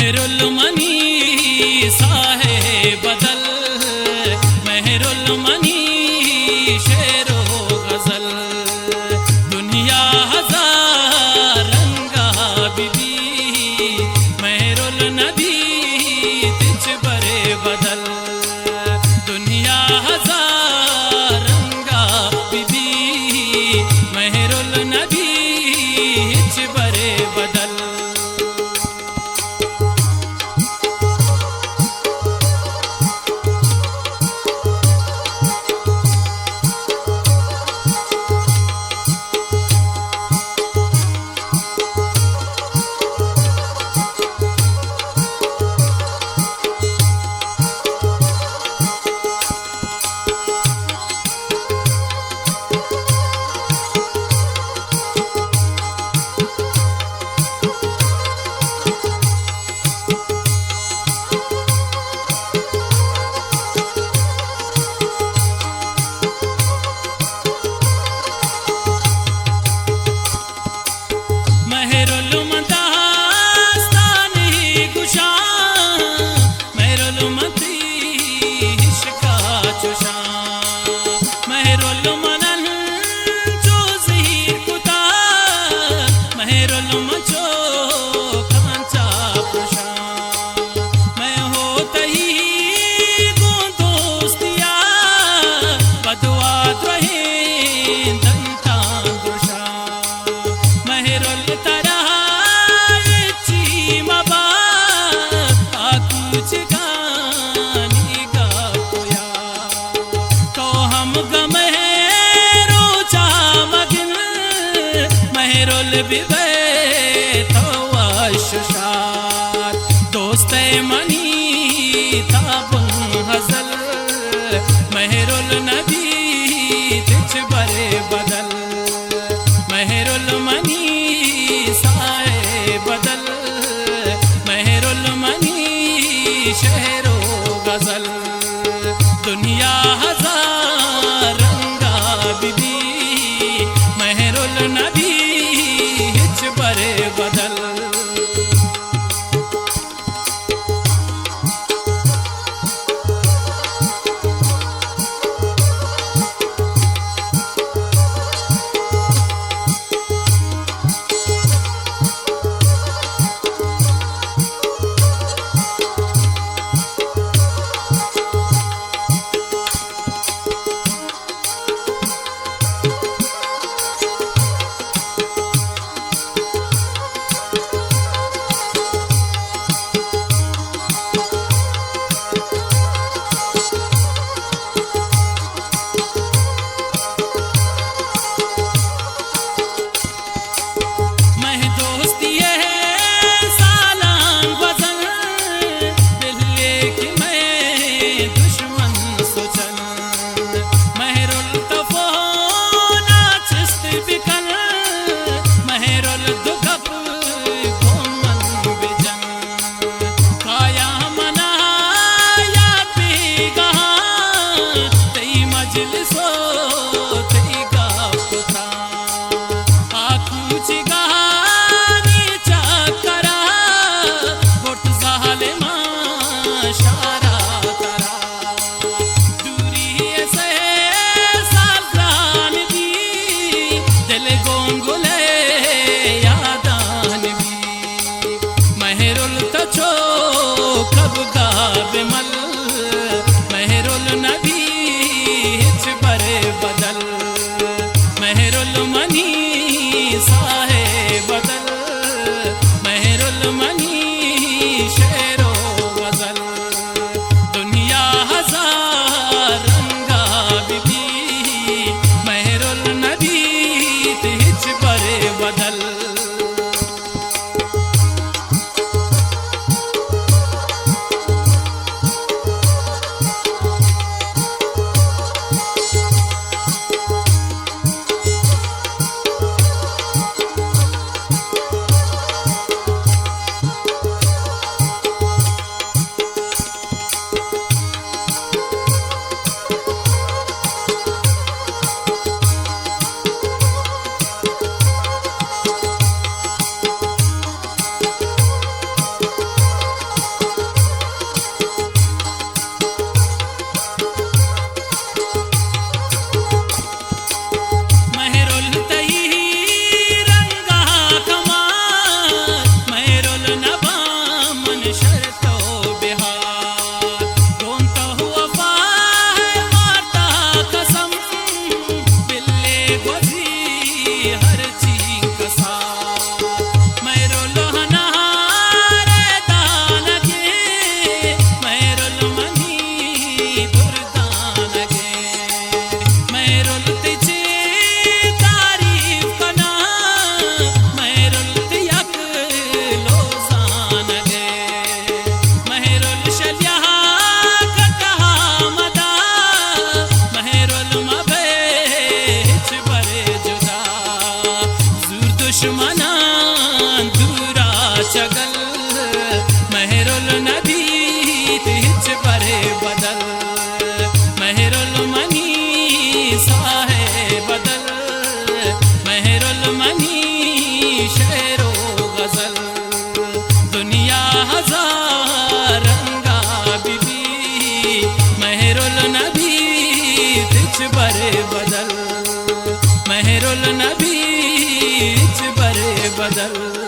Mehrul money साहे बदल, Mehrul money शेरो गजल। दुनिया हजार रंगा बीबी, मेहरुल नबी तिच बरे बदल। दुनिया हजार रंगा बीबी, मेहरुल नबी तिच बरे बदल। दोस्त मनी ताबुन हजल, मेहरुल नबी तिच बरे बदल। मेहरुल मनी साए बदल, मेहरुल मनी शहरो गजल। दुनिया हजार रंगा बीबी, मेहरुल नबी हिच बरे बदल। बरे बदल मेहरुल मनी साहे बदल मेहरुल मनी शेरो गजल दुनिया हजार रंगा बीबी मेहरुल नबी तिच बरे बदल मेहरुल नबी तिच बरे बदल।